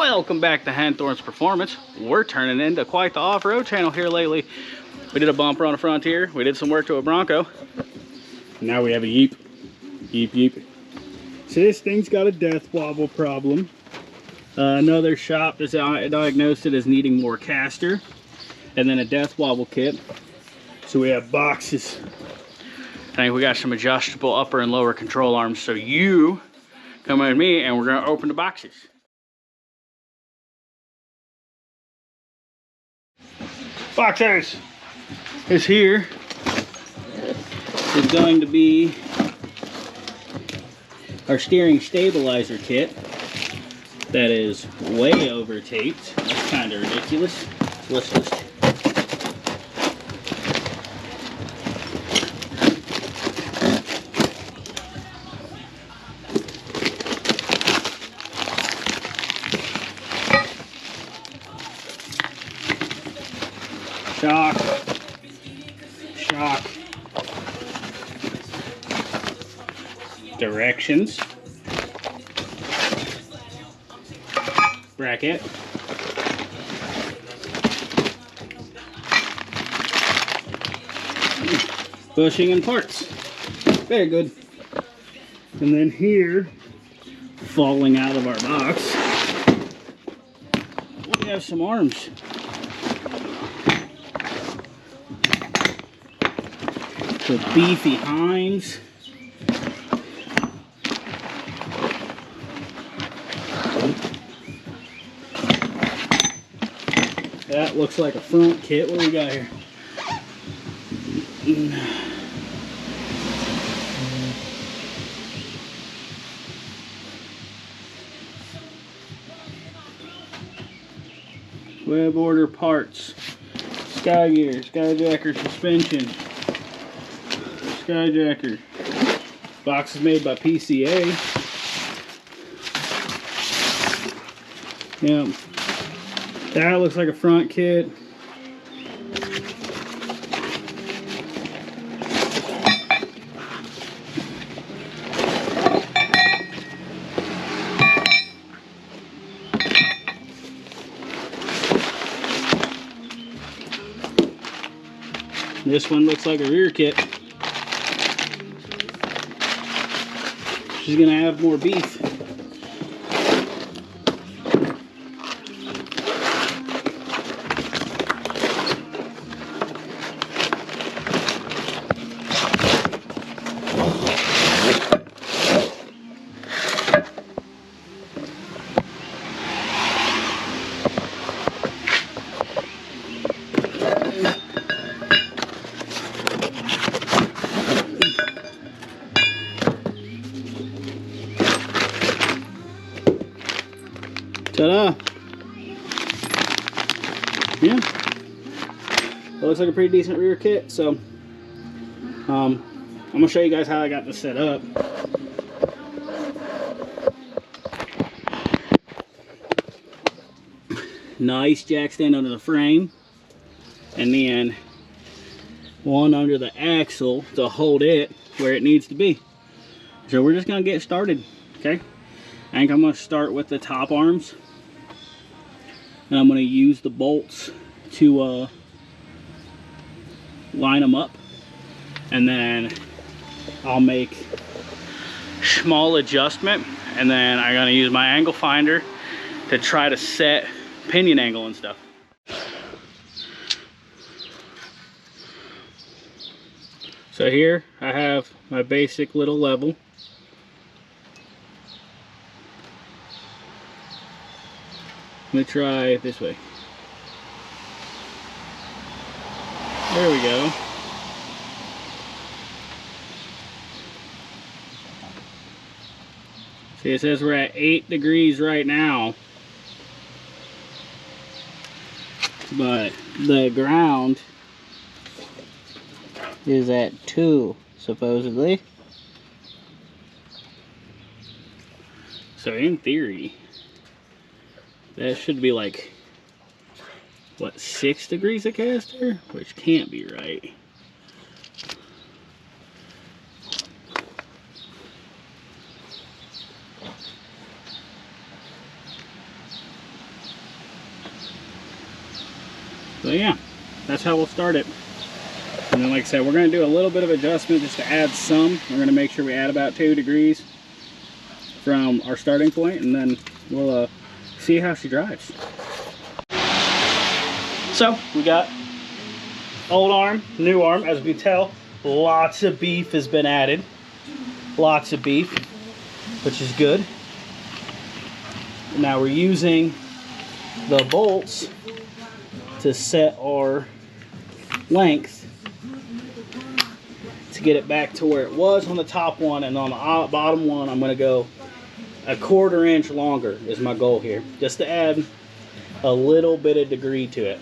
Welcome back to Hanthorne's Performance. We're turning into quite the off-road channel here lately. We did a bumper on a Frontier. We did some work to a Bronco. Now we have a Yeep. Yeep, Yeep. So this thing's got a death wobble problem. Another shop has diagnosed it as needing more caster. And then a death wobble kit. So we have boxes. I think we got some adjustable upper and lower control arms. So you come with me and we're gonna open the boxes. Boxers is here. Is going to be our steering stabilizer kit. That is way over taped. That's kind of ridiculous. Let's just shock, directions, bracket, bushing and parts. Very good. And then here, falling out of our box, we have some arms. The beefy Hines. That looks like a front kit. What do we got here? Web order parts. Sky gear, skyjacker suspension. Skyjacker. Box is made by PCA. Yeah, that looks like a front kit. This one looks like a rear kit. She's gonna have more beef. Ta-da! Yeah, it looks like a pretty decent rear kit. So, I'm gonna show you guys how I got this set up. Nice jack stand under the frame, and then one under the axle to hold it where it needs to be. So we're just gonna get started, okay? I think I'm gonna start with the top arms. And I'm going to use the bolts to line them up, and then I'll make small adjustment, and then I'm going to use my angle finder to try to set pinion angle and stuff. So here I have my basic little level. Let me try it this way. There we go. See, it says we're at 8 degrees right now. But the ground is at 2, supposedly. So in theory, that should be like, what, 6 degrees of caster? Which can't be right. So yeah, that's how we'll start it. And then like I said, we're going to do a little bit of adjustment just to add some. We're going to make sure we add about 2 degrees from our starting point, and then we'll see how she drives. So we got old arm, new arm. As we tell, lots of beef has been added. Lots of beef, which is good. Now we're using the bolts to set our length to get it back to where it was on the top one, and on the bottom one I'm going to go 1/4 inch longer is my goal here, just to add a little bit of degree to it.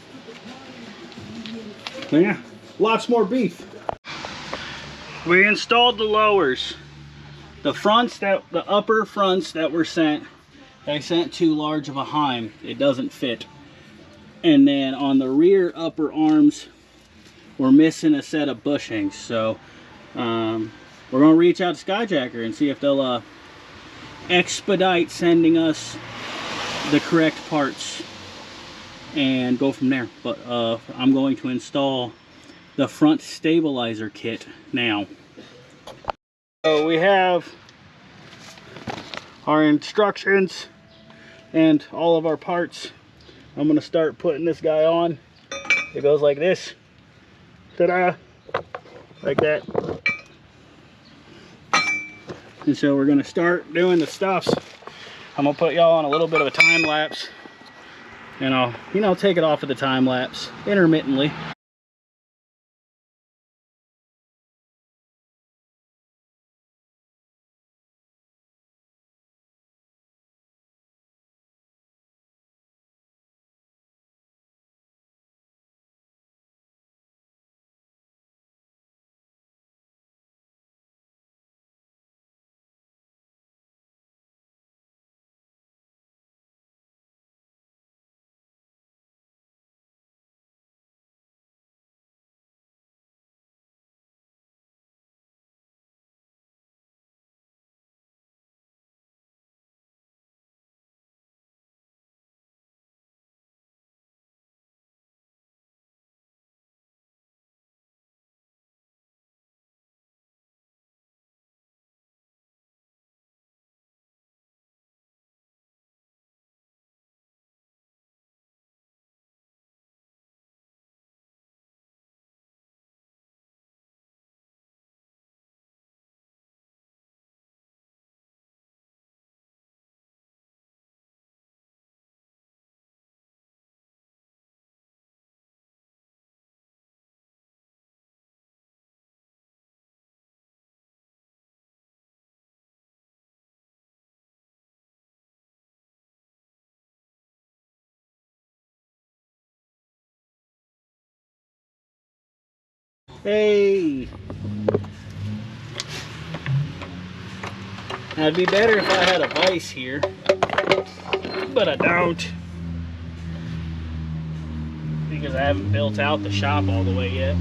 Yeah, lots more beef. We installed the lowers. The upper fronts that were sent, I sent too large of a heim. It doesn't fit. And then on the rear upper arms, we're missing a set of bushings. So we're gonna reach out to Skyjacker and see if they'll expedite sending us the correct parts and go from there. But I'm going to install the front stabilizer kit now. So we have our instructions and all of our parts. I'm gonna start putting this guy on. It goes like this. Ta-da! Like that. And so we're gonna start doing the stuffs. I'm gonna put y'all on a little bit of a time lapse, and I'll, you know, take it off of the time lapse intermittently. Hey! Now, it'd be better if I had a vise here, but I don't, because I haven't built out the shop all the way yet.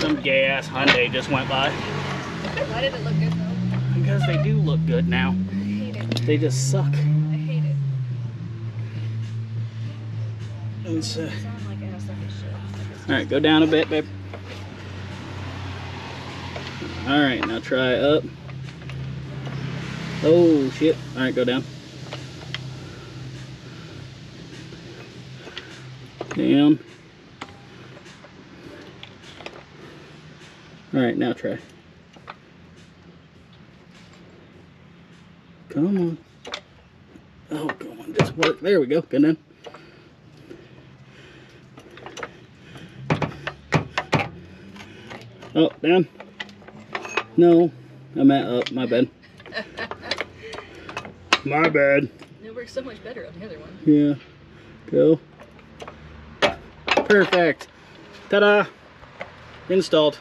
Some gay ass Hyundai just went by. Why did it look good though? Because they do look good now. I hate it. They just suck. I hate it. And so, It sounds like it has like a shit. all right, go down a bit, babe. All right, now try up. Oh shit! All right, go down. Down. All right, now try. Come on. Oh, come on, just work. There we go. Good then. Oh, down. No, I meant up. My bad. My bad. It works so much better on the other one. Yeah. Go. Perfect. Ta-da! Installed.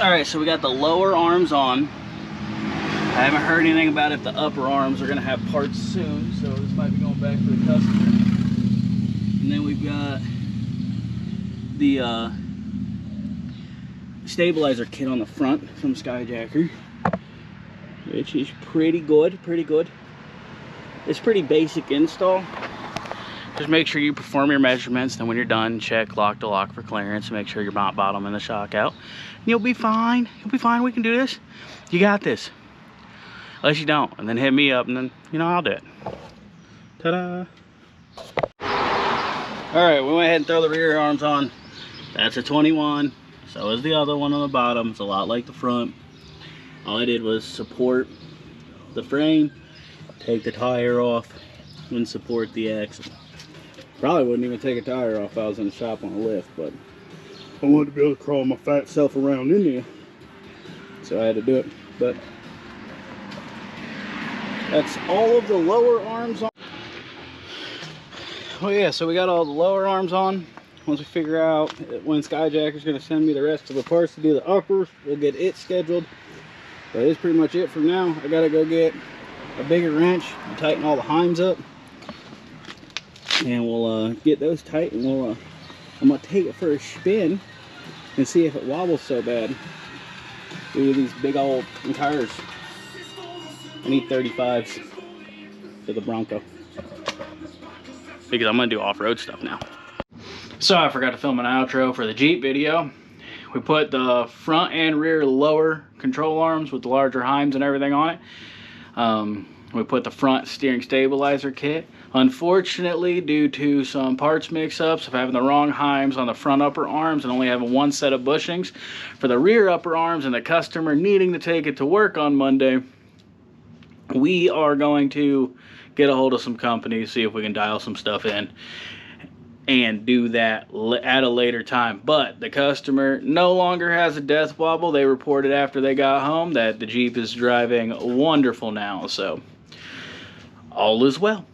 Alright, so we got the lower arms on. I haven't heard anything about if the upper arms are going to have parts soon, so this might be going back to the customer. And then we've got the stabilizer kit on the front from Skyjacker, which is pretty good, It's pretty basic install. Just make sure you perform your measurements, then when you're done, check lock to lock for clearance, make sure you're not bottom and the shock out. You'll be fine. You'll be fine. We can do this. You got this. Unless you don't, and then hit me up, and then, you know, I'll do it. Ta-da! Alright, we went ahead and throw the rear arms on. That's a 21. So is the other one on the bottom. It's a lot like the front. All I did was support the frame, take the tire off, and support the axle. Probably wouldn't even take a tire off if I was in the shop on a lift, but I wanted to be able to crawl my fat self around in there. So I had to do it. But that's all of the lower arms on. Well, yeah, so we got all the lower arms on. Once we figure out when Skyjacker's going to send me the rest of the parts to do the uppers, we'll get it scheduled. But that's pretty much it for now. I got to go get a bigger wrench and tighten all the heims up. And we'll get those tight, and I'm going to take it for a spin and see if it wobbles so bad due to these big old tires. I need 35s for the Bronco because I'm going to do off-road stuff now. So I forgot to film an outro for the Jeep video. We put the front and rear lower control arms with the larger heims and everything on it. We put the front steering stabilizer kit. Unfortunately, due to some parts mix-ups of having the wrong heims on the front upper arms and only having one set of bushings for the rear upper arms and the customer needing to take it to work on Monday, we are going to get a hold of some companies, see if we can dial some stuff in and do that at a later time. But the customer no longer has a death wobble. They reported after they got home that the Jeep is driving wonderful now, so all is well.